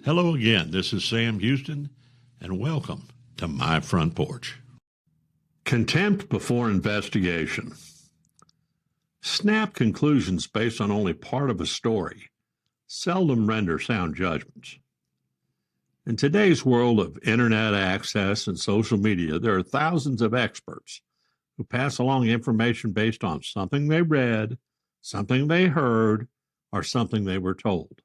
Hello again, this is Sam Houston, and welcome to My Front Porch. Contempt before investigation. Snap conclusions based on only part of a story seldom render sound judgments. In today's world of internet access and social media, there are thousands of experts who pass along information based on something they read, something they heard, or something they were told.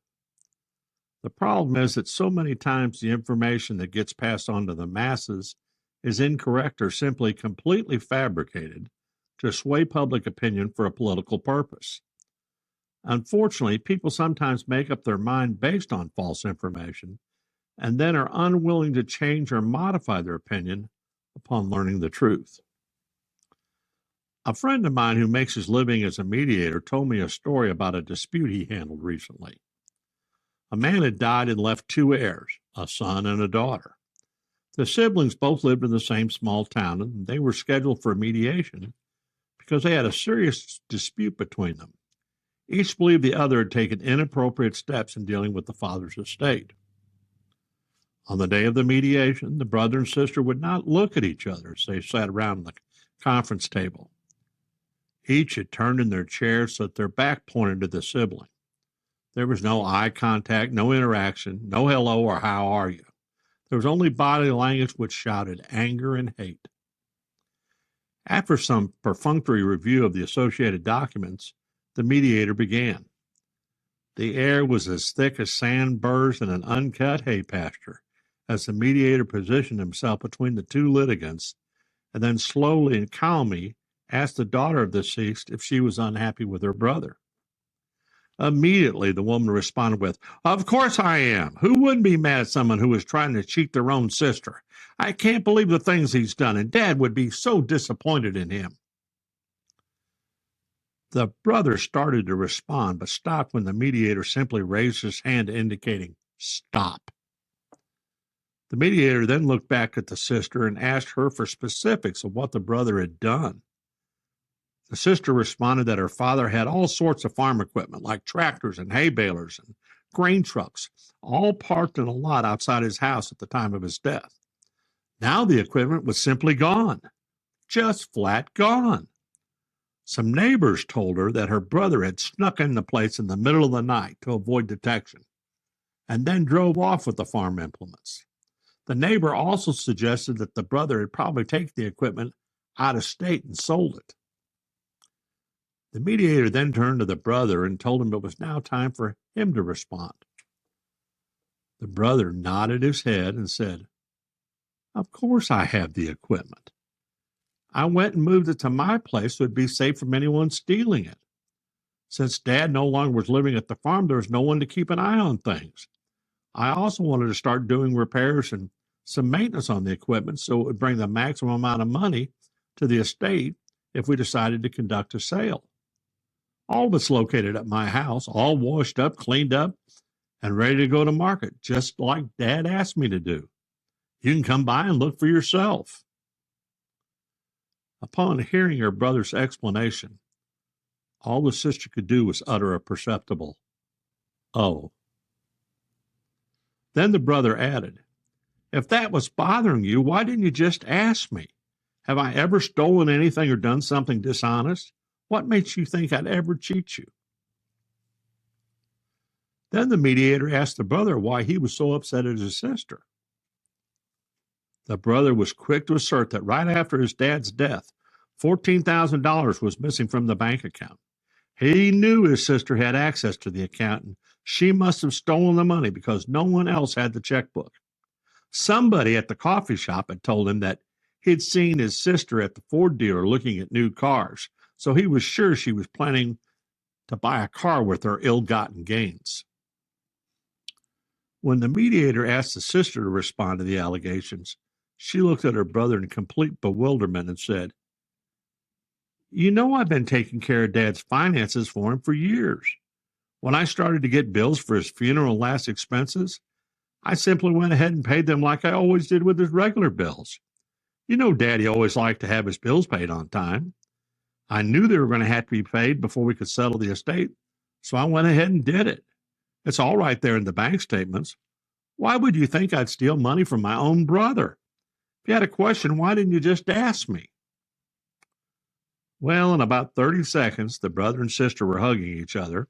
The problem is that so many times the information that gets passed on to the masses is incorrect or simply completely fabricated to sway public opinion for a political purpose. Unfortunately, people sometimes make up their mind based on false information and then are unwilling to change or modify their opinion upon learning the truth. A friend of mine who makes his living as a mediator told me a story about a dispute he handled recently. A man had died and left two heirs, a son and a daughter. The siblings both lived in the same small town, and they were scheduled for mediation because they had a serious dispute between them. Each believed the other had taken inappropriate steps in dealing with the father's estate. On the day of the mediation, the brother and sister would not look at each other as they sat around the conference table. Each had turned in their chairs so that their back pointed to the sibling. There was no eye contact, no interaction, no hello or how are you. There was only body language which shouted anger and hate. After some perfunctory review of the associated documents, the mediator began. The air was as thick as sand burrs in an uncut hay pasture as the mediator positioned himself between the two litigants and then slowly and calmly asked the daughter of the deceased if she was unhappy with her brother. Immediately, the woman responded with, "Of course I am. Who wouldn't be mad at someone who was trying to cheat their own sister? I can't believe the things he's done, and Dad would be so disappointed in him." The brother started to respond, but stopped when the mediator simply raised his hand indicating, "Stop." The mediator then looked back at the sister and asked her for specifics of what the brother had done. The sister responded that her father had all sorts of farm equipment, like tractors and hay balers and grain trucks, all parked in a lot outside his house at the time of his death. Now the equipment was simply gone, just flat gone. Some neighbors told her that her brother had snuck in the place in the middle of the night to avoid detection, and then drove off with the farm implements. The neighbor also suggested that the brother had probably taken the equipment out of state and sold it. The mediator then turned to the brother and told him it was now time for him to respond. The brother nodded his head and said, "Of course I have the equipment. I went and moved it to my place so it'd be safe from anyone stealing it. Since Dad no longer was living at the farm, there was no one to keep an eye on things. I also wanted to start doing repairs and some maintenance on the equipment so it would bring the maximum amount of money to the estate if we decided to conduct a sale. All of it's located at my house, all washed up, cleaned up, and ready to go to market, just like Dad asked me to do. You can come by and look for yourself." Upon hearing her brother's explanation, all the sister could do was utter a perceptible, "Oh." Then the brother added, "If that was bothering you, why didn't you just ask me? Have I ever stolen anything or done something dishonest? What makes you think I'd ever cheat you?" Then the mediator asked the brother why he was so upset at his sister. The brother was quick to assert that right after his dad's death, $14,000 was missing from the bank account. He knew his sister had access to the account, and she must have stolen the money because no one else had the checkbook. Somebody at the coffee shop had told him that he'd seen his sister at the Ford dealer looking at new cars, so he was sure she was planning to buy a car with her ill-gotten gains. When the mediator asked the sister to respond to the allegations, she looked at her brother in complete bewilderment and said, "You know I've been taking care of Dad's finances for him for years. When I started to get bills for his funeral and last expenses, I simply went ahead and paid them like I always did with his regular bills. You know Daddy always liked to have his bills paid on time. I knew they were going to have to be paid before we could settle the estate, so I went ahead and did it. It's all right there in the bank statements. Why would you think I'd steal money from my own brother? If you had a question, why didn't you just ask me? Well, in about 30 seconds, the brother and sister were hugging each other,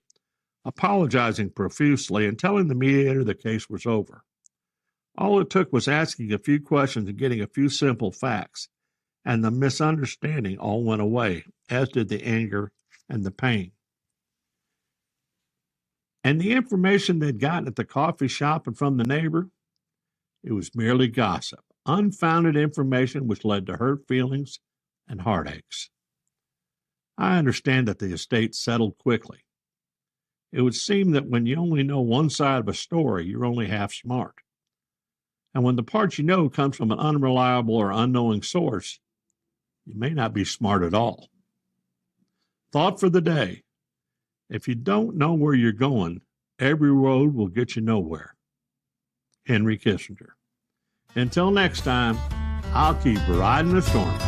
apologizing profusely and telling the mediator the case was over. All it took was asking a few questions and getting a few simple facts, and the misunderstanding all went away, as did the anger and the pain. And the information they'd gotten at the coffee shop and from the neighbor, it was merely gossip, unfounded information which led to hurt feelings and heartaches. I understand that the estate settled quickly. It would seem that when you only know one side of a story, you're only half smart. And when the part you know comes from an unreliable or unknowing source, you may not be smart at all. Thought for the day: if you don't know where you're going, every road will get you nowhere. Henry Kissinger. Until next time, I'll keep riding the storm.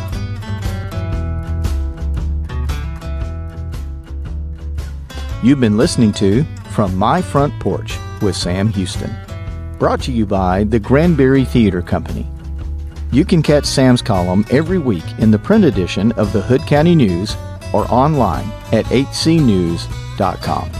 You've been listening to From My Front Porch with Sam Houston, brought to you by the Granbury Theater Company. You can catch Sam's column every week in the print edition of the Hood County News or online at hcnews.com.